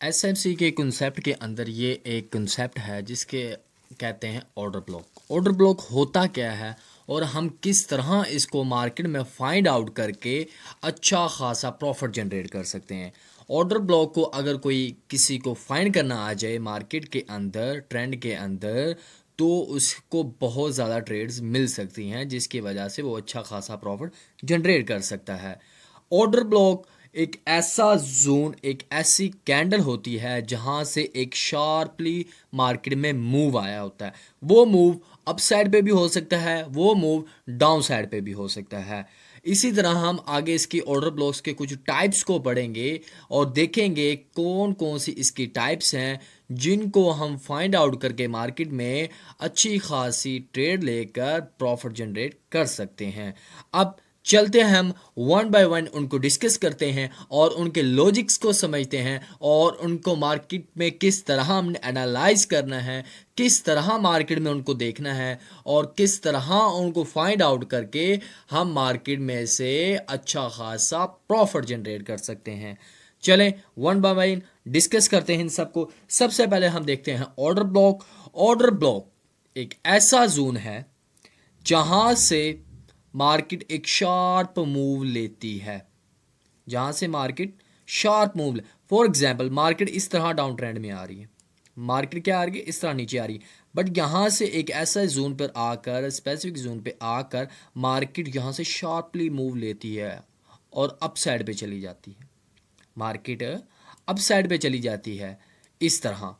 SMC के concept के अंदर ये एक कंसेप्ट है जिसके कहते हैं ऑर्डर ब्लॉक। ऑर्डर ब्लॉक होता क्या है और हम किस तरह इसको मार्केट में फाइंड आउट करके अच्छा खासा प्रॉफिट जनरेट कर सकते हैं। ऑर्डर ब्लॉक को अगर कोई किसी को फाइंड करना आ जाए मार्केट के अंदर ट्रेंड के अंदर, तो उसको बहुत ज़्यादा ट्रेड्स मिल सकती हैं जिसकी वजह से वो अच्छा खासा प्रॉफिट जनरेट कर सकता है। ऑर्डर ब्लॉक एक ऐसा जोन, एक ऐसी कैंडल होती है जहां से एक शार्पली मार्केट में मूव आया होता है। वो मूव अप साइड पे भी हो सकता है, वो मूव डाउन साइड पे भी हो सकता है। इसी तरह हम आगे इसकी ऑर्डर ब्लॉक्स के कुछ टाइप्स को पढ़ेंगे और देखेंगे कौन कौन सी इसकी टाइप्स हैं जिनको हम फाइंड आउट करके मार्केट में अच्छी खासी ट्रेड लेकर प्रॉफिट जनरेट कर सकते हैं। अब चलते हैं, हम वन बाय वन उनको डिस्कस करते हैं और उनके लॉजिक्स को समझते हैं और उनको मार्केट में किस तरह हमने एनालाइज करना है, किस तरह मार्केट में उनको देखना है और किस तरह उनको फाइंड आउट करके हम मार्केट में से अच्छा खासा प्रॉफिट जनरेट कर सकते हैं। चलें वन बाय वन डिस्कस करते हैं इन सबको। सबसे पहले हम देखते हैं ऑर्डर ब्लॉक। ऑर्डर ब्लॉक एक ऐसा जोन है जहां से मार्केट एक शार्प मूव लेती है, जहां से मार्केट शार्प मूव ले। फॉर एग्जांपल मार्केट इस तरह डाउन ट्रेंड में आ रही है, मार्केट क्या आ रही है, इस तरह नीचे आ रही है, बट यहां से एक ऐसा जोन पर आकर, स्पेसिफिक जोन पे आकर मार्केट यहां से शार्पली मूव लेती है और अप साइड पे चली जाती है। मार्केट अप साइड पे चली जाती है। इस तरह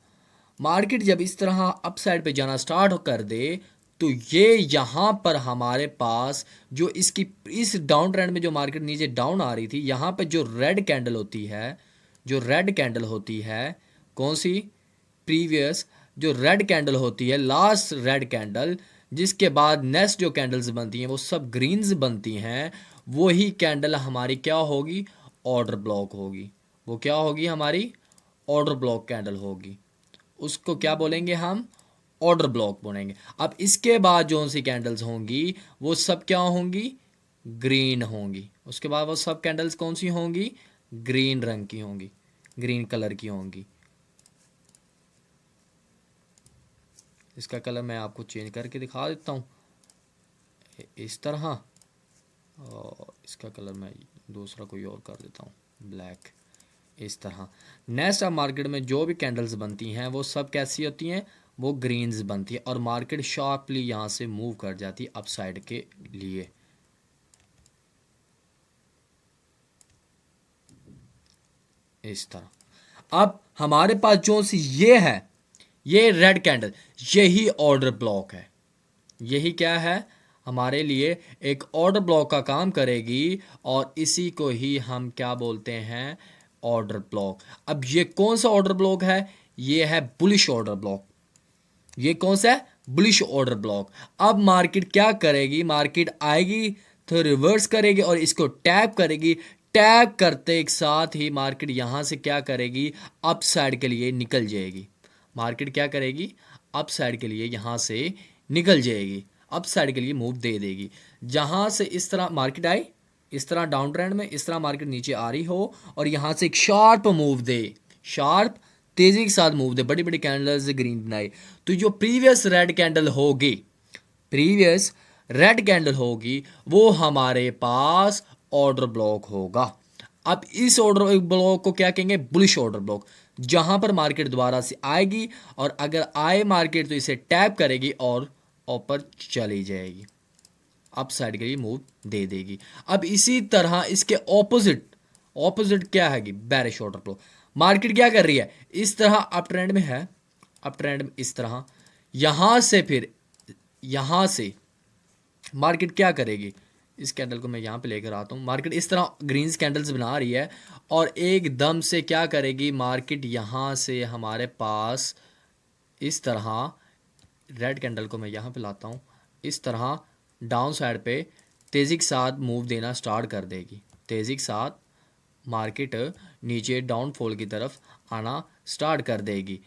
मार्केट जब इस तरह अप साइड पे जाना स्टार्ट कर दे, तो ये यहाँ पर हमारे पास जो इसकी इस डाउन ट्रेंड में जो मार्केट नीचे डाउन आ रही थी, यहाँ पे जो रेड कैंडल होती है, जो रेड कैंडल होती है, कौन सी, प्रीवियस जो रेड कैंडल होती है, लास्ट रेड कैंडल, जिसके बाद नेक्स्ट जो कैंडल्स बनती हैं वो सब ग्रीन्स बनती हैं, वही कैंडल हमारी क्या होगी, ऑर्डर ब्लॉक होगी। वो क्या होगी हमारी, ऑर्डर ब्लॉक कैंडल होगी। उसको क्या बोलेंगे हम, ऑर्डर ब्लॉक बोलेंगे। अब इसके बाद जो सी कैंडल्स होंगी वो सब क्या होंगी, ग्रीन होंगी। उसके बाद वो सब कैंडल्स कौन सी होंगी, ग्रीन रंग की होंगी, ग्रीन कलर की होंगी। इसका कलर मैं आपको चेंज करके दिखा देता हूँ इस तरह, और इसका कलर मैं दूसरा कोई और कर देता हूँ, ब्लैक। इस तरह नेक्स्ट अब मार्केट में जो भी कैंडल्स बनती हैं वो सब कैसी होती हैं, वो ग्रीन्स बनती है और मार्केट शार्पली यहाँ से मूव कर जाती है अपसाइड के लिए। इस तरह अब हमारे पास जो सी ये है, ये रेड कैंडल, यही ऑर्डर ब्लॉक है। यही क्या है, हमारे लिए एक ऑर्डर ब्लॉक का काम करेगी और इसी को ही हम क्या बोलते हैं, ऑर्डर ब्लॉक। अब ये कौन सा ऑर्डर ब्लॉक है, ये है बुलिश ऑर्डर ब्लॉक। ये कौन सा है, बुलिश ऑर्डर ब्लॉक। अब मार्केट क्या करेगी, मार्केट आएगी तो रिवर्स करेगी और इसको टैप करेगी। टैप करते एक साथ ही मार्केट यहां से क्या करेगी, अप साइड के लिए निकल जाएगी। मार्केट क्या करेगी, अप साइड के लिए यहां से निकल जाएगी, अप साइड के लिए मूव दे देगी। जहां से इस तरह मार्केट आई, इस तरह डाउन ट्रेंड में इस तरह मार्केट नीचे आ रही हो और यहां से एक शार्प मूव दे, शार्प तेजी के साथ मूव दे, बड़ी बड़ी कैंडल्स ग्रीन बनाई, तो जो प्रीवियस रेड कैंडल होगी, प्रीवियस रेड कैंडल होगी, वो हमारे पास ऑर्डर ब्लॉक होगा। अब इस ऑर्डर ब्लॉक को क्या कहेंगे, बुलिश ऑर्डर ब्लॉक। जहां पर मार्केट दोबारा से आएगी और अगर आए मार्केट तो इसे टैप करेगी और ऊपर चली जाएगी, अप साइड के लिए मूव दे देगी। अब इसी तरह इसके ऑपोजिट, ऑपोजिट क्या है, बैरिश ऑर्डर फ्लो। मार्केट क्या कर रही है, इस तरह अप ट्रेंड में है, अप ट्रेंड में इस तरह, यहां से फिर यहां से मार्केट क्या करेगी, इस कैंडल को मैं यहां पे लेकर आता हूं, मार्केट इस तरह ग्रीन्स कैंडल्स बना रही है और एकदम से क्या करेगी, मार्केट यहां से हमारे पास इस तरह, रेड कैंडल को मैं यहाँ पे लाता हूँ, इस तरह डाउन साइड पे तेज़ी के साथ मूव देना स्टार्ट कर देगी। तेज़ी के साथ मार्केट नीचे डाउनफॉल की तरफ आना स्टार्ट कर देगी।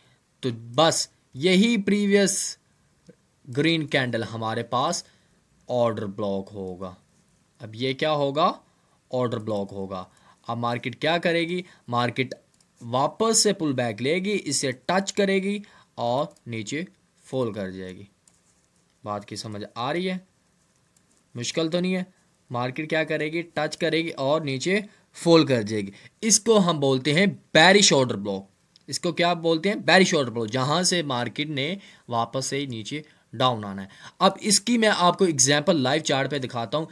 तो बस यही प्रीवियस ग्रीन कैंडल हमारे पास ऑर्डर ब्लॉक होगा। अब ये क्या होगा, ऑर्डर ब्लॉक होगा। अब मार्केट क्या करेगी, मार्केट वापस से पुल बैक लेगी, इसे टच करेगी और नीचे फॉल कर जाएगी। बात की समझ आ रही है? मुश्किल तो नहीं है। मार्केट क्या करेगी, टच करेगी और नीचे फॉल कर जाएगी। इसको हम बोलते हैं बेरिश ऑर्डर ब्लॉक। इसको क्या बोलते हैं, बेरिश ऑर्डर ब्लॉक, जहां से मार्केट ने वापस से नीचे डाउन आना है। अब इसकी मैं आपको एग्जांपल लाइव चार्ट पे दिखाता हूं।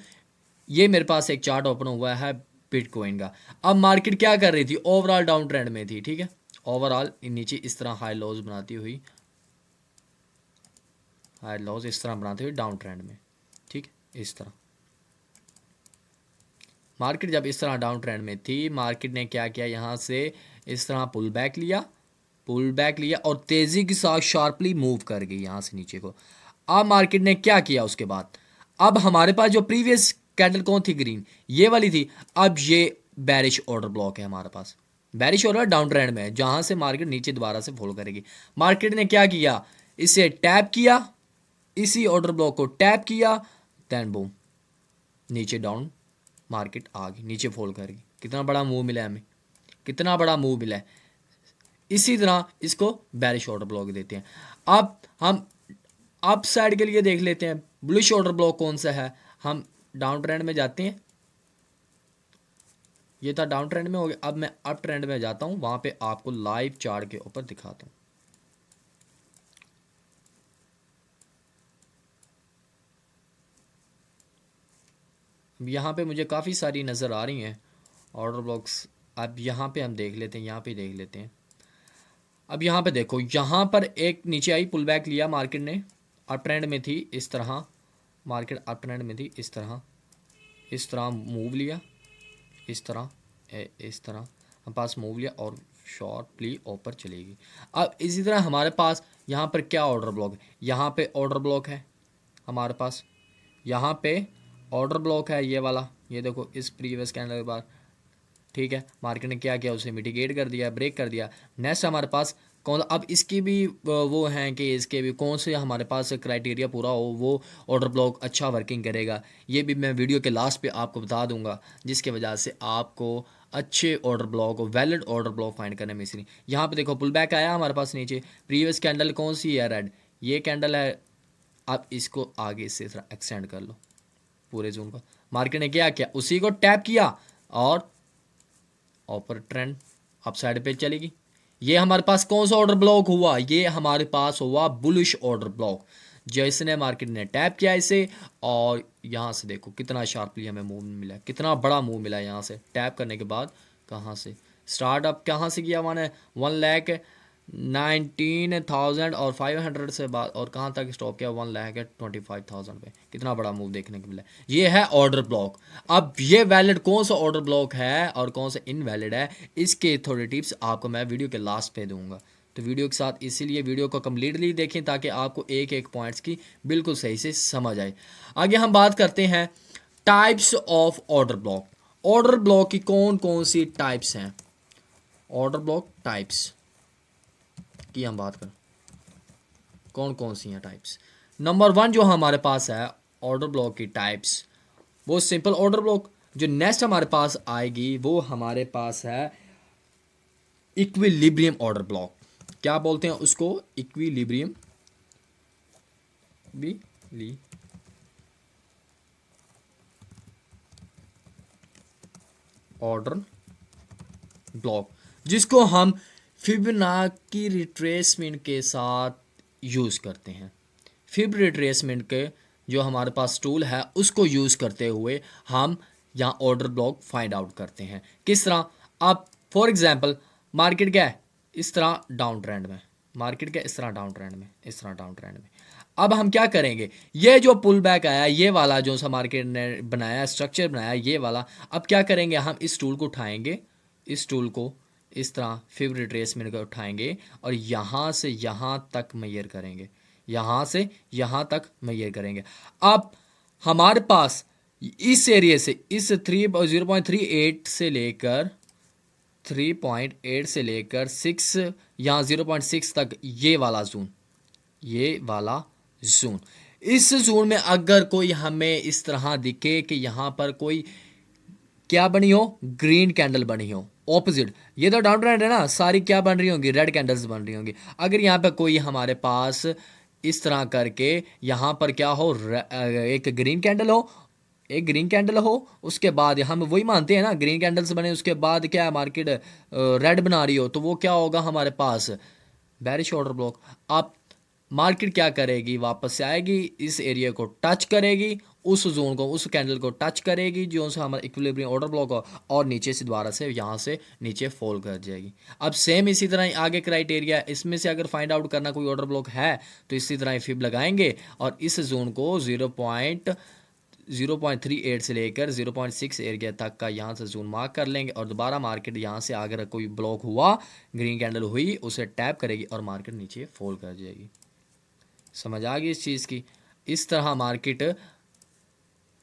ये मेरे पास एक चार्ट ओपन हुआ है बिटकॉइन का। अब मार्केट क्या कर रही थी, ओवरऑल डाउन ट्रेंड में थी, ठीक है। ओवरऑल नीचे इस तरह हाई लॉज बनाती हुई, हाई लॉज इस तरह बनाते हुए डाउन ट्रेंड में, ठीक है। इस तरह मार्केट जब इस तरह डाउन ट्रेंड में थी, मार्केट ने क्या किया, यहाँ से इस तरह पुल बैक लिया, पुल बैक लिया और तेज़ी के साथ शार्पली मूव कर गई यहाँ से नीचे को। अब मार्केट ने क्या किया उसके बाद, अब हमारे पास जो प्रीवियस कैंडल कौन थी, ग्रीन, ये वाली थी। अब ये बेरिश ऑर्डर ब्लॉक है हमारे पास। बेरिश ऑर्डर डाउन ट्रेंड में है, जहाँ से मार्केट नीचे दोबारा से फॉलो करेगी। मार्केट ने क्या किया, इसे टैप किया, इसी ऑर्डर ब्लॉक को टैप किया, देन बूम नीचे डाउन मार्केट आ गई, नीचे फॉल करेगी। कितना बड़ा मूव मिला है हमें, कितना बड़ा मूव मिला है। इसी तरह इसको बेरिश ऑर्डर ब्लॉक देते हैं। अब हम अप साइड के लिए देख लेते हैं, बुलिश ऑर्डर ब्लॉक कौन सा है। हम डाउन ट्रेंड में जाते हैं, ये था डाउन ट्रेंड में हो गया। अब मैं अप ट्रेंड में जाता हूं, वहां पे आपको लाइव चार्ट के ऊपर दिखाता हूं। यहाँ पे मुझे काफ़ी सारी नज़र आ रही हैं ऑर्डर ब्लॉक्स। अब यहाँ पे हम देख लेते हैं, यहाँ पे देख लेते हैं। अब यहाँ पे देखो, यहाँ पर एक नीचे आई, पुल बैक लिया मार्केट ने, अप ट्रेंड में थी इस तरह, मार्केट अप ट्रेंड में थी इस तरह मूव लिया, इस तरह इस तरह हम पास मूव लिया और शॉर्टली ऊपर चलेगी। अब इसी तरह हमारे पास यहाँ पर क्या ऑर्डर ब्लॉक है, यहाँ पे ऑर्डर ब्लॉक है हमारे पास, यहाँ पे ऑर्डर ब्लॉक है ये वाला, ये देखो इस प्रीवियस कैंडल के बाद, ठीक है। मार्केट ने क्या किया, उसे मिटिगेट कर दिया, ब्रेक कर दिया। नेक्स्ट हमारे पास कौन, अब इसकी भी वो हैं कि इसके भी कौन से हमारे पास क्राइटेरिया पूरा हो, वो ऑर्डर ब्लॉक अच्छा वर्किंग करेगा। ये भी मैं वीडियो के लास्ट पे आपको बता दूंगा, जिसकी वजह से आपको अच्छे order block, valid order block find करने में इसलिए। यहाँ पे देखो पुल बैक आया हमारे पास नीचे, प्रीवियस कैंडल कौन सी है, रेड, ये कैंडल है। अब इसको आगे से थोड़ा एक्सटेंड कर लो पूरे जोन को। मार्केट ने क्या किया, उसी को टैप किया और ऊपर ट्रेंड अप साइड पे चलेगी। ये हमारे पास कौन सा ऑर्डर ब्लॉक हुआ, ये हमारे पास हुआ बुलिश ऑर्डर ब्लॉक। जैसे मार्केट ने टैप किया इसे और यहाँ से देखो कितना शार्पली हमें मूव मिला, कितना बड़ा मूव मिला यहाँ से टैप करने के बाद। कहाँ से स्टार्टअप, कहाँ से किया मैंने, 1,19,500 से बाद, और कहाँ तक स्टॉप किया, 1,25,000 पे। कितना बड़ा मूव देखने को मिला। ये है ऑर्डर ब्लॉक। अब ये वैलिड कौन सा ऑर्डर ब्लॉक है और कौन सा इनवैलिड है, इसके थोड़ी टिप्स आपको मैं वीडियो के लास्ट पे दूंगा। तो वीडियो के साथ इसीलिए वीडियो को कम्प्लीटली देखें ताकि आपको एक एक पॉइंट्स की बिल्कुल सही से समझ आए। आगे हम बात करते हैं types of order block. Order block की कौन कौन सी टाइप्स हैं, ऑर्डर ब्लॉक टाइप्स की हम बात करें, कौन कौन सी हैं टाइप्स। नंबर 1 जो हमारे पास है ऑर्डर ब्लॉक की टाइप्स, वो सिंपल ऑर्डर ब्लॉक। जो नेक्स्ट हमारे पास आएगी वो हमारे पास है इक्विलिब्रियम ऑर्डर ब्लॉक। क्या बोलते हैं उसको, इक्विलिब्रियम ऑर्डर ब्लॉक, जिसको हम फिबोनाची रिट्रेसमेंट के साथ यूज़ करते हैं। फिब रिट्रेसमेंट के जो हमारे पास टूल है उसको यूज़ करते हुए हम यहाँ ऑर्डर ब्लॉक फाइंड आउट करते हैं। किस तरह, आप फॉर एग्जांपल मार्केट क्या है इस तरह डाउन ट्रेंड में, मार्केट क्या इस तरह डाउन ट्रेंड में, इस तरह डाउन ट्रेंड में। अब हम क्या करेंगे, ये जो पुल बैक आया, ये वाला जो सा मार्केट ने बनाया, स्ट्रक्चर बनाया ये वाला, अब क्या करेंगे, हम इस टूल को उठाएंगे, इस टूल को इस तरह फिब रिट्रेसमेंट को उठाएंगे और यहाँ से यहाँ तक मेजर करेंगे, यहाँ से यहाँ तक मेजर करेंगे। अब हमारे पास इस एरिया से, इस 0.38 से लेकर 3.8 से लेकर 6, यहाँ 0.6 तक, ये वाला जोन, ये वाला जोन, इस जोन में अगर कोई हमें इस तरह दिखे कि यहाँ पर कोई क्या बनी हो, ग्रीन कैंडल बनी हो, ऑपोजिट, ये तो डाउन ट्रेंड है ना, सारी क्या बन रही होंगी, रेड कैंडल्स बन रही होंगी। अगर यहाँ पे कोई हमारे पास इस तरह करके यहाँ पर क्या हो, एक ग्रीन कैंडल हो, एक ग्रीन कैंडल हो, उसके बाद हम वही मानते हैं ना, ग्रीन कैंडल्स बने उसके बाद क्या है, मार्केट रेड बना रही हो, तो वो क्या होगा हमारे पास, बेरिश ऑर्डर ब्लॉक। आप मार्केट क्या करेगी, वापस से आएगी, इस एरिया को टच करेगी, उस जोन को, उस कैंडल को टच करेगी जो से हमारा इक्विलिब्रियम ऑर्डर ब्लॉक हो, और नीचे से दोबारा से यहाँ से नीचे फॉल कर जाएगी। अब सेम इसी तरह आगे क्राइटेरिया, इसमें से अगर फाइंड आउट करना कोई ऑर्डर ब्लॉक है तो इसी तरह फिब लगाएंगे और इस जोन को 0.38 से लेकर 0.6 एरिया तक का यहाँ से जोन मार्क कर लेंगे, और दोबारा मार्केट यहाँ से अगर कोई ब्लॉक हुआ, ग्रीन कैंडल हुई, उसे टैप करेगी और मार्केट नीचे फॉल कर जाएगी। समझ आ गई इस चीज़ की। इस तरह मार्केट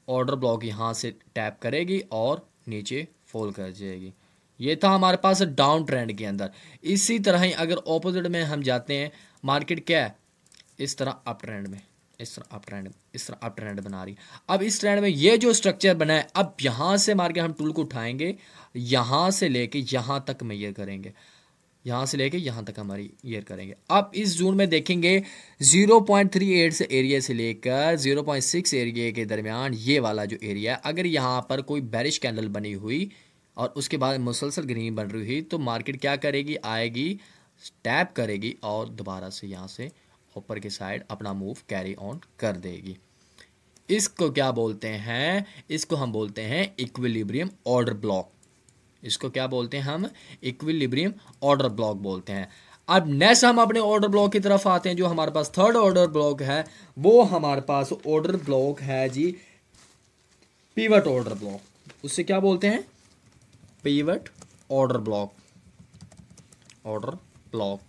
ऑर्डर ब्लॉक यहाँ से टैप करेगी और नीचे फॉल कर जाएगी। ये था हमारे पास डाउन ट्रेंड के अंदर। इसी तरह ही अगर ऑपोजिट में हम जाते हैं, मार्केट क्या है, इस तरह अप ट्रेंड में, इस तरह अप ट्रेंड, इस तरह अप ट्रेंड बना रही। अब इस ट्रेंड में ये जो स्ट्रक्चर बना है, अब यहाँ से मार्केट हम टूल को उठाएंगे, यहाँ से लेके यहाँ तक मेजर करेंगे, यहाँ से लेके यहाँ तक हमारी ईयर करेंगे। अब इस जोन में देखेंगे 0.38 से एरिया से लेकर 0.6 एरिया के दरमियान ये वाला जो एरिया है, अगर यहाँ पर कोई बेरिश कैंडल बनी हुई और उसके बाद मुसलसल ग्रीन बन रही हुई, तो मार्केट क्या करेगी, आएगी, टैप करेगी और दोबारा से यहाँ से ऊपर की साइड अपना मूव कैरी ऑन कर देगी। इसको क्या बोलते हैं, इसको हम बोलते हैं इक्विलिब्रियम ऑर्डर ब्लॉक। इसको क्या बोलते हैं हम, इक्विलिब्रियम ऑर्डर ब्लॉक बोलते हैं। अब नेक्स्ट हम अपने ऑर्डर ब्लॉक की तरफ आते हैं। जो हमारे पास थर्ड ऑर्डर ब्लॉक है, वो हमारे पास ऑर्डर ब्लॉक है जी पिवट ऑर्डर ब्लॉक। उससे क्या बोलते हैं, pivot order block. Order block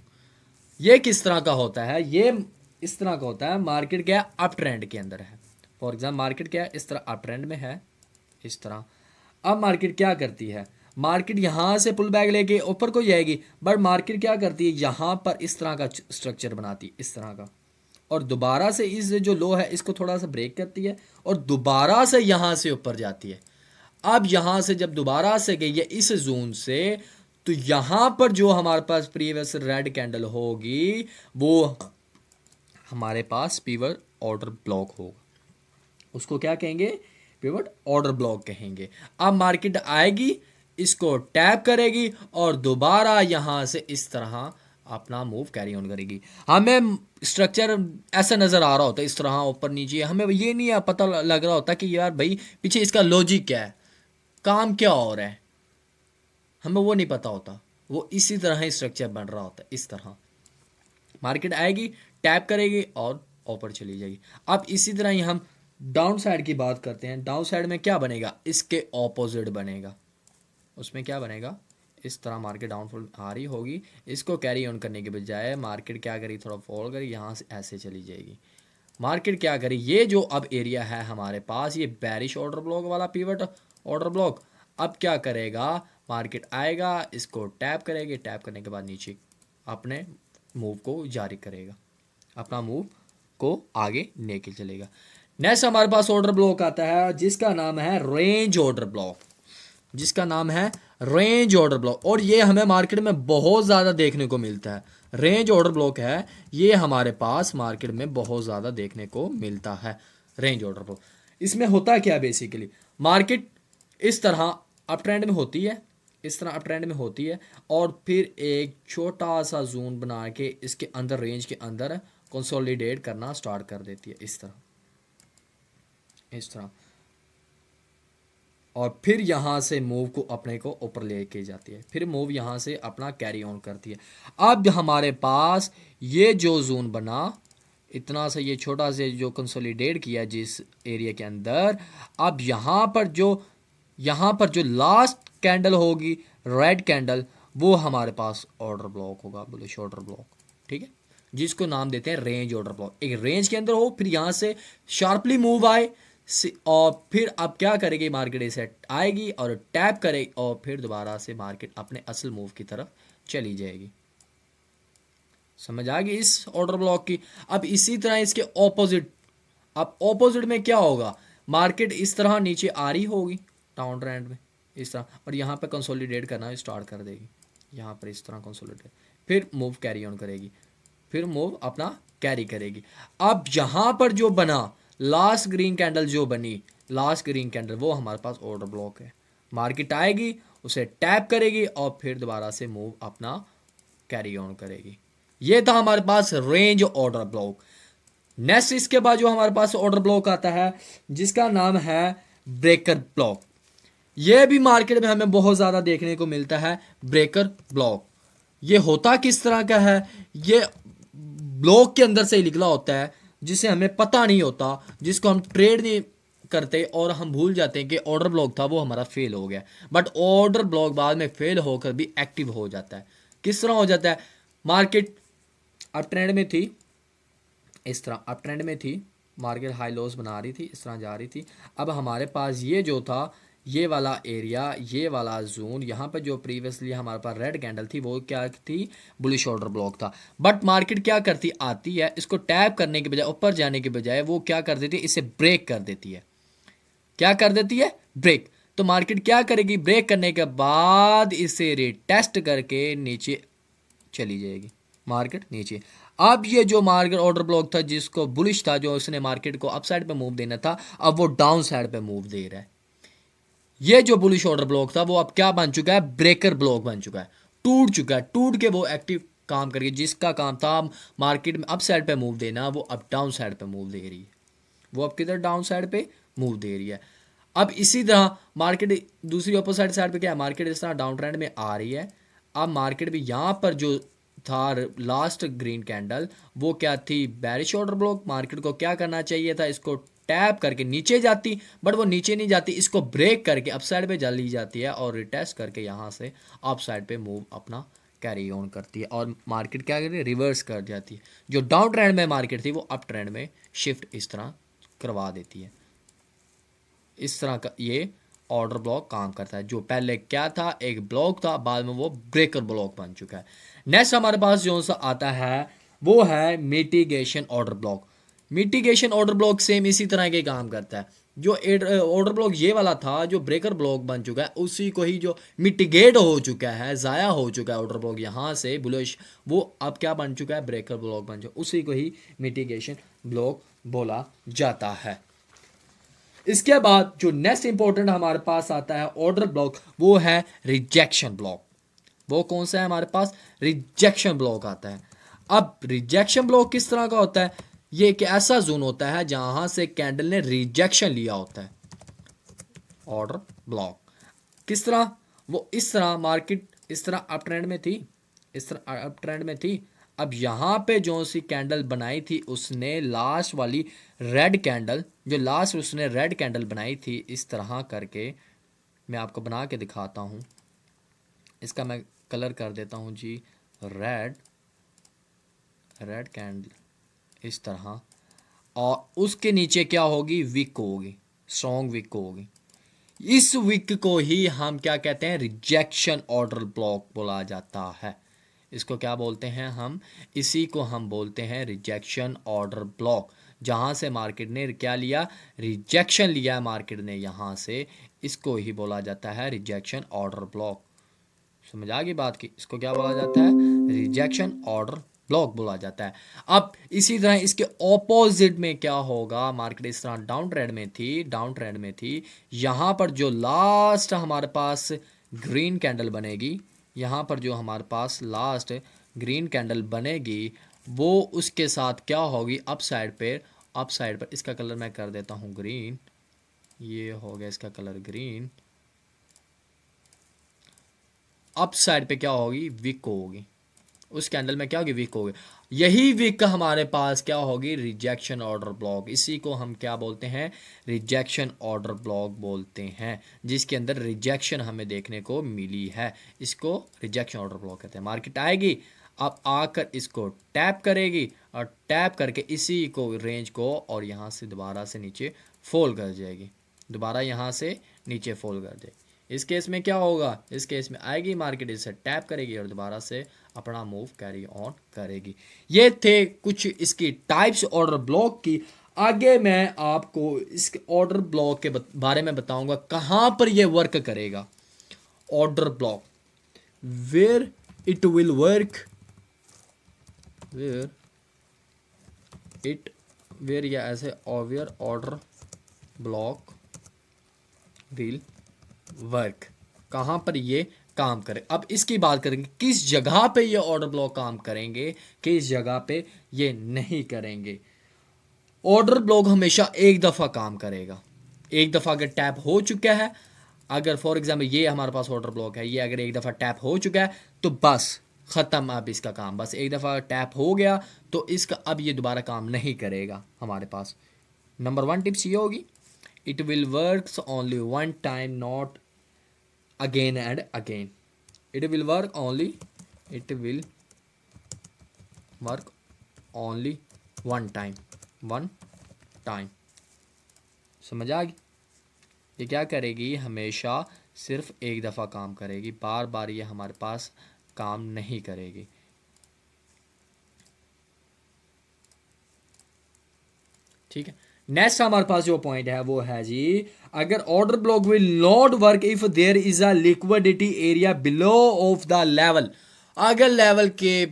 ये किस तरह का होता है, ये इस तरह का होता है, मार्केट क्या है, अप ट्रेंड के अंदर है। फॉर एग्जाम्पल मार्केट क्या है, इस तरह अप ट्रेंड में है, इस तरह। अब मार्केट क्या करती है, मार्केट यहाँ से पुल बैक लेके ऊपर को जाएगी, बट मार्केट क्या करती है, यहाँ पर इस तरह का स्ट्रक्चर बनाती है, इस तरह का, और दोबारा से इस जो लो है इसको थोड़ा सा ब्रेक करती है और दोबारा से यहाँ से ऊपर जाती है। अब यहाँ से जब दोबारा से गई है इस जोन से, तो यहाँ पर जो हमारे पास प्रीवियस रेड कैंडल होगी, वो हमारे पास पिवट ऑर्डर ब्लॉक होगा। उसको क्या कहेंगे, पिवट ऑर्डर ब्लॉक कहेंगे। अब मार्केट आएगी, इसको टैप करेगी और दोबारा यहाँ से इस तरह अपना मूव कैरी ऑन करेगी। हमें स्ट्रक्चर ऐसा नज़र आ रहा होता है, इस तरह ऊपर नीचे, हमें ये नहीं पता लग रहा होता कि यार भाई पीछे इसका लॉजिक क्या है, काम क्या हो रहा है, हमें वो नहीं पता होता। वो इसी तरह ही स्ट्रक्चर बन रहा होता है। इस तरह मार्केट आएगी, टैप करेगी और ऊपर चली जाएगी। अब इसी तरह ही हम डाउन साइड की बात करते हैं। डाउन साइड में क्या बनेगा, इसके ऑपोजिट बनेगा। उसमें क्या बनेगा, इस तरह मार्केट डाउनफॉल आ रही होगी, इसको कैरी ऑन करने के बजाय मार्केट क्या करी, थोड़ा फॉल करी, यहाँ से ऐसे चली जाएगी। मार्केट क्या करी, ये जो अब एरिया है हमारे पास, ये बेरिश ऑर्डर ब्लॉक वाला पिवट ऑर्डर ब्लॉक, अब क्या करेगा, मार्केट आएगा, इसको टैप करेगी, टैप करने के बाद नीचे अपने मूव को जारी करेगा, अपना मूव को आगे लेके चलेगा। नेक्स्ट हमारे पास ऑर्डर ब्लॉक आता है जिसका नाम है रेंज ऑर्डर ब्लॉक, जिसका नाम है रेंज ऑर्डर ब्लॉक। और ये हमें मार्केट में बहुत ज़्यादा देखने को मिलता है। रेंज ऑर्डर ब्लॉक है, ये हमारे पास मार्केट में बहुत ज़्यादा देखने को मिलता है, रेंज ऑर्डर ब्लॉक। इसमें होता क्या है, बेसिकली मार्केट इस तरह अप ट्रेंड में होती है, इस तरह अप ट्रेंड में होती है, और फिर एक छोटा सा जोन बना के इसके अंदर, रेंज के अंदर कंसोलिडेट करना स्टार्ट कर देती है, इस तरह, इस तरह, और फिर यहाँ से मूव को अपने को ऊपर लेके जाती है, फिर मूव यहाँ से अपना कैरी ऑन करती है। अब हमारे पास ये जो जोन बना, इतना सा ये छोटा से जो कंसोलिडेट किया जिस एरिया के अंदर, अब यहाँ पर जो लास्ट कैंडल होगी, रेड कैंडल, वो हमारे पास ऑर्डर ब्लॉक होगा, बुलिश ऑर्डर ब्लॉक, ठीक है, जिसको नाम देते हैं रेंज ऑर्डर ब्लॉक। एक रेंज के अंदर हो, फिर यहाँ से शार्पली मूव आए, और फिर अब क्या करेगी, मार्केट इसे आएगी और टैप करेगी और फिर दोबारा से मार्केट अपने असल मूव की तरफ चली जाएगी। समझ आ गई इस ऑर्डर ब्लॉक की। अब इसी तरह इसके ऑपोजिट, अब ऑपोजिट में क्या होगा, मार्केट इस तरह नीचे आ रही होगी डाउन ट्रेंड में, इस तरह, और यहाँ पे कंसोलिडेट करना स्टार्ट कर देगी, यहाँ पर इस तरह कंसोलिडेट, फिर मूव कैरी ऑन करेगी, फिर मूव अपना कैरी करेगी। अब यहाँ पर जो बना लास्ट ग्रीन कैंडल जो बनी, लास्ट ग्रीन कैंडल वो हमारे पास ऑर्डर ब्लॉक है। मार्केट आएगी, उसे टैप करेगी और फिर दोबारा से मूव अपना कैरी ऑन करेगी। ये था हमारे पास रेंज ऑर्डर ब्लॉक। नेक्स्ट इसके बाद जो हमारे पास ऑर्डर ब्लॉक आता है जिसका नाम है ब्रेकर ब्लॉक। ये भी मार्केट में हमें बहुत ज़्यादा देखने को मिलता है ब्रेकर ब्लॉक। ये होता किस तरह का है, ये ब्लॉक के अंदर से ही निकला होता है जिसे हमें पता नहीं होता, जिसको हम ट्रेड नहीं करते और हम भूल जाते हैं कि ऑर्डर ब्लॉक था वो हमारा फेल हो गया। बट ऑर्डर ब्लॉक बाद में फेल होकर भी एक्टिव हो जाता है। किस तरह हो जाता है, मार्केट अप ट्रेंड में थी, इस तरह अप ट्रेंड में थी, मार्केट हाई लॉस बना रही थी, इस तरह जा रही थी। अब हमारे पास ये जो था, ये वाला एरिया, ये वाला जोन, यहाँ पर जो प्रीवियसली हमारे पास रेड कैंडल थी वो क्या थी, बुलिश ऑर्डर ब्लॉक था। बट मार्केट क्या करती आती है, इसको टैप करने के बजाय, ऊपर जाने के बजाय वो क्या कर देती है, इसे ब्रेक कर देती है। क्या कर देती है, ब्रेक। तो मार्केट क्या करेगी, ब्रेक करने के बाद इसे रिटेस्ट करके नीचे चली जाएगी, मार्केट नीचे। अब ये जो मार्केट ऑर्डर ब्लॉक था जिसको बुलिश था, जो उसने मार्केट को अप साइड पे मूव देना था, अब वो डाउन साइड पे मूव दे रहा है। ये जो बुलिश ऑर्डर ब्लॉक था वो अब क्या बन चुका है, ब्रेकर ब्लॉक बन चुका है, टूट चुका है। टूट के वो एक्टिव काम करके, जिसका काम था मार्केट में अप साइड पे मूव देना, वो अब डाउन साइड पे मूव दे रही है। वो अब किधर, डाउन साइड पे मूव दे रही है। अब इसी तरह मार्केट दूसरी अपोजिट साइड पे क्या है, मार्केट इस तरह डाउन ट्रेंड में आ रही है। अब मार्केट भी यहाँ पर जो था लास्ट ग्रीन कैंडल, वो क्या थी, बेरिश ऑर्डर ब्लॉक। मार्केट को क्या करना चाहिए था, इसको टैप करके नीचे जाती, बट वो नीचे नहीं जाती, इसको ब्रेक करके अप साइड पे चली जाती है और रिटेस्ट करके यहाँ से अप साइड पे मूव अपना कैरी ऑन करती है और मार्केट क्या करती है, रिवर्स कर जाती है। जो डाउन ट्रेंड में मार्केट थी वो अप ट्रेंड में शिफ्ट इस तरह करवा देती है। इस तरह का ये ऑर्डर ब्लॉक काम करता है। जो पहले क्या था, एक ब्लॉक था, बाद में वो ब्रेकर ब्लॉक बन चुका है। नेक्स्ट हमारे पास जो सा आता है वो है mitigation order block. Mitigation order block same इसी तरह के काम करता है। जो ऑर्डर ब्लॉक ये वाला था जो ब्रेकर ब्लॉक बन चुका है, उसी को ही जो मिटिगेट हो चुका है, ज़ाया हो चुका है ऑर्डर ब्लॉक यहाँ से बुलिश, वो अब क्या बन चुका है, ब्रेकर ब्लॉक बन चुका है, उसी को ही मिटिगेशन ब्लॉक बोला जाता है। इसके बाद जो नेक्स्ट इंपॉर्टेंट हमारे पास आता है ऑर्डर ब्लॉक, वो है रिजेक्शन ब्लॉक। वो कौन सा है हमारे पास, रिजेक्शन ब्लॉक आता है। अब रिजेक्शन ब्लॉक किस तरह का होता है, ये एक ऐसा जोन होता है जहां से कैंडल ने रिजेक्शन लिया होता है। ऑर्डर ब्लॉक किस तरह, वो इस तरह मार्केट इस तरह अप ट्रेंड में थी, इस तरह अप ट्रेंड में थी। अब यहाँ पे जो सी कैंडल बनाई थी उसने, लास्ट वाली रेड कैंडल, जो लास्ट उसने रेड कैंडल बनाई थी, इस तरह करके मैं आपको बना के दिखाता हूँ। इसका मैं कलर कर देता हूँ जी रेड, रेड कैंडल इस तरह, और उसके नीचे क्या होगी, विक होगी, स्ट्रॉन्ग विक होगी। इस विक को ही हम क्या कहते हैं, रिजेक्शन ऑर्डर ब्लॉक बोला जाता है। इसको क्या बोलते हैं हम, इसी को हम बोलते हैं रिजेक्शन ऑर्डर ब्लॉक। जहाँ से मार्केट ने क्या लिया, रिजेक्शन लिया है मार्केट ने यहाँ से, इसको ही बोला जाता है रिजेक्शन ऑर्डर ब्लॉक। समझ आ गई बात की, इसको क्या बोला जाता है, रिजेक्शन ऑर्डर ब्लॉक बोला जाता है। अब इसी तरह इसके ऑपोजिट में क्या होगा, मार्केट इस तरह डाउन ट्रेंड में थी, डाउन ट्रेंड में थी, यहाँ पर जो लास्ट हमारे पास ग्रीन कैंडल बनेगी, यहाँ पर जो हमारे पास लास्ट ग्रीन कैंडल बनेगी, वो उसके साथ क्या होगी, अप साइड पे, अप साइड पर इसका कलर मैं कर देता हूँ ग्रीन, ये हो गया इसका कलर ग्रीन। अप साइड पे क्या होगी, विक होगी, उस कैंडल में क्या होगी, विक होगी। यही विक हमारे पास क्या होगी, रिजेक्शन ऑर्डर ब्लॉक। इसी को हम क्या बोलते हैं, रिजेक्शन ऑर्डर ब्लॉक बोलते हैं, जिसके अंदर रिजेक्शन हमें देखने को मिली है, इसको रिजेक्शन ऑर्डर ब्लॉक कहते हैं। मार्केट आएगी, अब आकर इसको टैप करेगी और टैप करके इसी को रेंज को और यहाँ से दोबारा से नीचे फॉल कर जाएगी, दोबारा यहाँ से नीचे फॉल कर जाएगी। इस केस में क्या होगा, इस केस में आएगी मार्केट, इसे टैप करेगी और दोबारा से अपना मूव कैरी ऑन करेगी। ये थे कुछ इसकी टाइप्स ऑर्डर ब्लॉक की। आगे मैं आपको इस ऑर्डर ब्लॉक के बारे में बताऊंगा कहाँ पर ये वर्क करेगा। order block where it will work, where it where या ऐसे और where order block will work, कहाँ पर ये काम करे। अब इसकी बात करेंगे किस जगह पे ये ऑर्डर ब्लॉक काम करेंगे, किस जगह पे ये नहीं करेंगे। ऑर्डर ब्लॉक हमेशा एक दफ़ा काम करेगा, एक दफ़ा अगर टैप हो चुका है, अगर फॉर एग्जांपल ये हमारे पास ऑर्डर ब्लॉक है, ये अगर एक दफ़ा टैप हो चुका है तो बस ख़त्म अब इसका काम, बस एक दफ़ा टैप हो गया तो इसका अब ये दोबारा काम नहीं करेगा हमारे पास। नंबर 1 टिप्स ये होगी, it will works only one time not again and again. It will work only, it will work only one time, one time. समझ आ गई? ये क्या करेगी, हमेशा सिर्फ एक दफ़ा काम करेगी, बार बार ये हमारे पास काम नहीं करेगी। ठीक है, नेक्स्ट हमारे पास जो पॉइंट है वो है जी, अगर order block will not work if there is a liquidity area below of the level. अगर लेवल के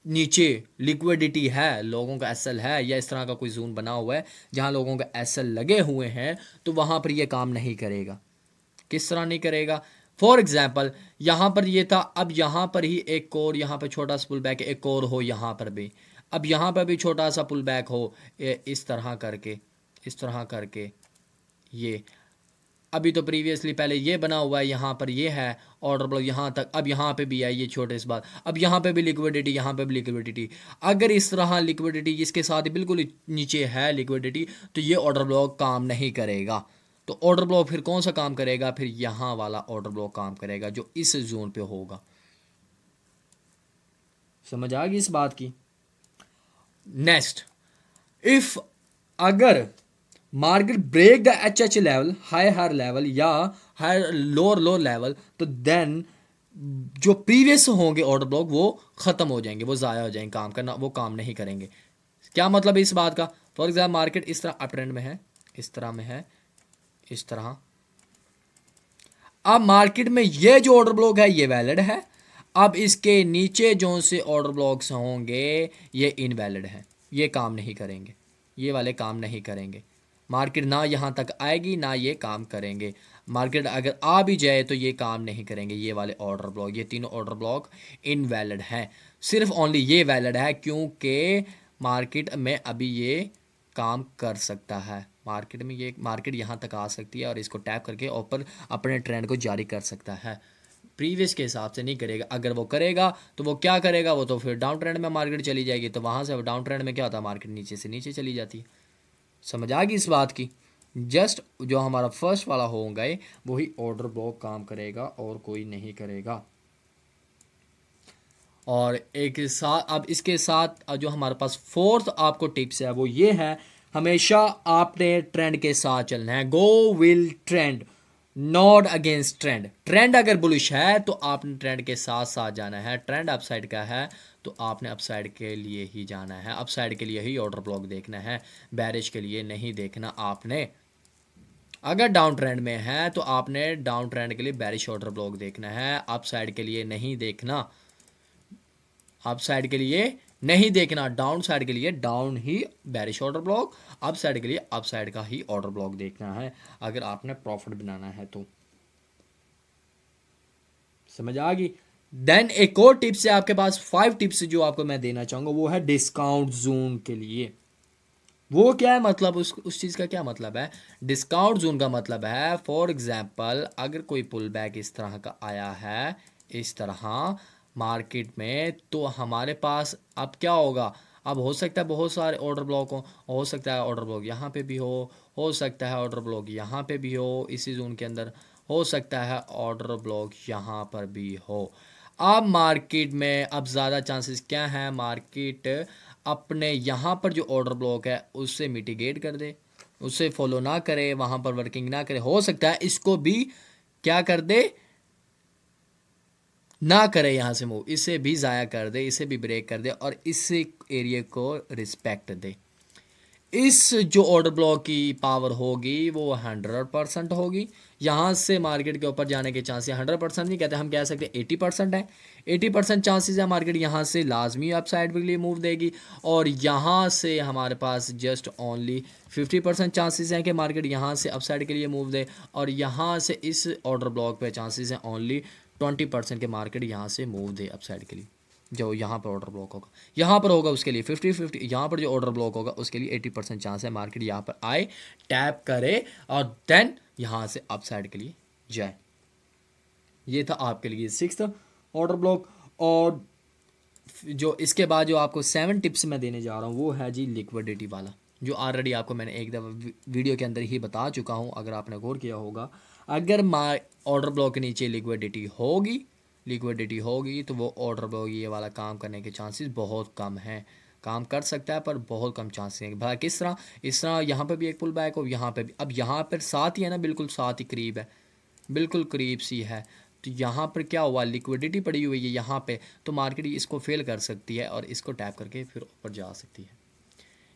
नीचे लिक्विडिटी है, लोगों का एसएल है या इस तरह का कोई जोन बना हुआ है जहां लोगों का एसएल लगे हुए हैं, तो वहां पर ये काम नहीं करेगा। किस तरह नहीं करेगा? फॉर एग्जाम्पल यहाँ पर ये था, अब यहाँ पर ही एक और यहाँ पर छोटा सा पुल बैक एक और हो, यहाँ पर भी अब यहाँ पर भी छोटा सा पुल बैक हो, इस तरह करके, इस तरह करके ये अभी तो प्रीवियसली पहले ये बना हुआ है, यहाँ पर ये है ऑर्डर ब्लॉक यहाँ तक, अब यहाँ पे भी है ये छोटे इस बात, अब यहाँ पे भी लिक्विडिटी, यहाँ पे भी लिक्विडिटी। अगर इस तरह लिक्विडिटी इसके साथ ही बिल्कुल नीचे है लिक्विडिटी, तो ये ऑर्डर ब्लॉक काम नहीं करेगा। तो ऑर्डर ब्लॉक फिर कौन सा काम करेगा? फिर यहाँ वाला ऑर्डर ब्लॉक काम करेगा जो इस जोन पे होगा। समझ आ गई इस बात की? नेक्स्ट, इफ अगर market break the H H level, high higher level या हायर लोअर लोअर लेवल, तो देन जो प्रीवियस होंगे ऑर्डर ब्लॉक वो ख़त्म हो जाएंगे, वो ज़ाया हो जाएंगे, काम करना वो काम नहीं करेंगे। क्या मतलब है इस बात का? फॉर एग्जाम्पल मार्केट इस तरह अप ट्रेंड में है, इस तरह में है, इस तरह। अब मार्केट में ये जो ऑर्डर ब्लॉक है ये वैलिड है, अब इसके नीचे जो से ऑर्डर ब्लॉक्स होंगे ये इनवैलिड है, ये काम नहीं करेंगे, ये वाले काम नहीं करेंगे। मार्केट ना यहाँ तक आएगी ना ये काम करेंगे। मार्केट अगर आ भी जाए तो ये काम नहीं करेंगे, ये वाले ऑर्डर ब्लॉक, ये तीनों ऑर्डर ब्लॉक इनवैलिड हैं। सिर्फ ओनली ये वैलिड है क्योंकि मार्केट में अभी ये काम कर सकता है, मार्केट में ये मार्केट यहाँ तक आ सकती है और इसको टैप करके ऊपर अपने ट्रेंड को जारी कर सकता है। प्रीवियस के हिसाब से नहीं करेगा, अगर वो करेगा तो वो क्या करेगा, वो तो फिर डाउन ट्रेंड में मार्केट चली जाएगी, तो वहाँ से डाउन ट्रेंड में क्या होता है, मार्केट नीचे से नीचे चली जाती है। समझ आ गई इस बात की? जस्ट जो हमारा फर्स्ट वाला होगा वही ऑर्डर ब्लॉक काम करेगा और कोई नहीं करेगा। और एक साथ अब इसके साथ जो हमारे पास फोर्थ आपको टिप्स है वो ये है, हमेशा आपने ट्रेंड के साथ चलना है। Go will trend not against trend. Trend अगर बुलिश है तो आपने ट्रेंड के साथ साथ जाना है, ट्रेंड अपसाइड का है तो आपने अपसाइड के लिए ही जाना है, अपसाइड के लिए ही ऑर्डर ब्लॉक देखना है, बैरिश के लिए नहीं देखना आपने। अगर डाउन ट्रेंड में है तो आपने डाउन ट्रेंड के लिए बैरिश ऑर्डर ब्लॉक देखना है, अपसाइड के लिए नहीं देखना, अप साइड के लिए नहीं देखना, डाउन साइड के लिए डाउन ही bearish order block, up side के लिए अप साइड का ही ऑर्डर ब्लॉक देखना है अगर आपने प्रॉफिट बनाना है तो। समझ आ गई? देन एक और टिप्स है आपके पास, 5 टिप्स जो आपको मैं देना चाहूंगा वो है डिस्काउंट जोन के लिए। वो क्या है मतलब, उस चीज़ का क्या मतलब है? डिस्काउंट जोन का मतलब है फॉर एग्जांपल अगर कोई पुल बैक इस तरह का आया है, इस तरह मार्केट में, तो हमारे पास अब क्या होगा, अब हो सकता है बहुत सारे ऑर्डर ब्लॉक हो सकता है ऑर्डर ब्लॉक यहाँ पे भी हो सकता है ऑर्डर ब्लॉक यहाँ पे भी हो, इसी जोन के अंदर हो सकता है ऑर्डर ब्लॉक यहाँ पर भी हो। अब मार्केट में अब ज़्यादा चांसेस क्या हैं, मार्केट अपने यहाँ पर जो ऑर्डर ब्लॉक है उससे मिटिगेट कर दे, उससे फॉलो ना करे, वहाँ पर वर्किंग ना करे, हो सकता है इसको भी क्या कर दे, ना करे, यहाँ से मूव, इसे भी ज़ाया कर दे, इसे भी ब्रेक कर दे और इस एरिया को रिस्पेक्ट दे। इस जो ऑर्डर ब्लॉक की पावर होगी वो 100% होगी। यहाँ से मार्केट के ऊपर जाने के चांसेस 100% नहीं कहते, हम कह सकते हैं 80% है। 80% चांसेस है मार्केट यहाँ से लाजमी अपसाइड के लिए मूव देगी, और यहाँ से हमारे पास जस्ट ओनली 50% चांसेस हैं कि मार्केट यहाँ से अपसाइड के लिए मूव दे, और यहाँ से इस ऑर्डर ब्लॉक पे चांसेस हैं ओनली 20% के मार्केट यहाँ से मूव दे अपसाइड के लिए। जो यहाँ पर ऑर्डर ब्लॉक होगा, यहाँ पर होगा उसके लिए 50-50, यहाँ पर जो ऑर्डर ब्लॉक होगा उसके लिए 80% चांस है मार्केट यहाँ पर आए, टैप करे और देन यहाँ से अप साइड के लिए जाए। ये था आपके लिए 6th ऑर्डर ब्लॉक। और जो इसके बाद जो आपको 7 टिप्स मैं देने जा रहा हूँ वो है जी लिक्विडिटी वाला, जो ऑलरेडी आपको मैंने एक दफ़ा वीडियो के अंदर ही बता चुका हूँ, अगर आपने गौर किया होगा। अगर ऑर्डर ब्लॉक के नीचे लिक्विडिटी होगी तो वो ऑर्डर ब्लॉक ये वाला काम करने के चांसेस बहुत कम हैं। काम कर सकता है पर बहुत कम चांसेस हैं। भला किस तरह? इस तरह यहाँ पे भी एक पुल बैक हो, यहाँ पे भी। अब यहाँ पर साथ ही है ना, बिल्कुल साथ ही करीब है, बिल्कुल करीब सी है। तो यहाँ पर क्या हुआ, लिक्विडिटी पड़ी हुई है यहाँ पे, तो मार्केट इसको फेल कर सकती है और इसको टैप करके फिर ऊपर जा सकती है।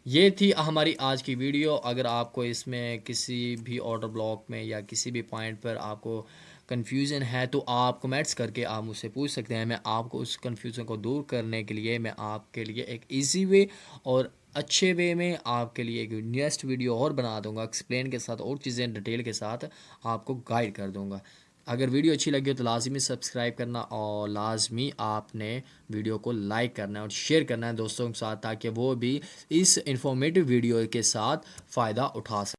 ये थी हमारी आज की वीडियो। अगर आपको इसमें किसी भी ऑर्डर ब्लॉक में या किसी भी पॉइंट पर आपको कन्फ्यूज़न है तो आप कमेंट्स करके आप मुझसे पूछ सकते हैं। मैं आपको उस कन्फ्यूज़न को दूर करने के लिए मैं आपके लिए एक इजी वे और अच्छे वे में आपके लिए एक नेक्स्ट वीडियो और बना दूंगा, एक्सप्लेन के साथ और चीज़ें डिटेल के साथ आपको गाइड कर दूंगा। अगर वीडियो अच्छी लगी हो तो लाजमी सब्सक्राइब करना, और लाजमी आपने वीडियो को लाइक करना है और शेयर करना है दोस्तों के साथ, ताकि वो भी इस इंफॉर्मेटिव वीडियो के साथ फ़ायदा उठा सकें।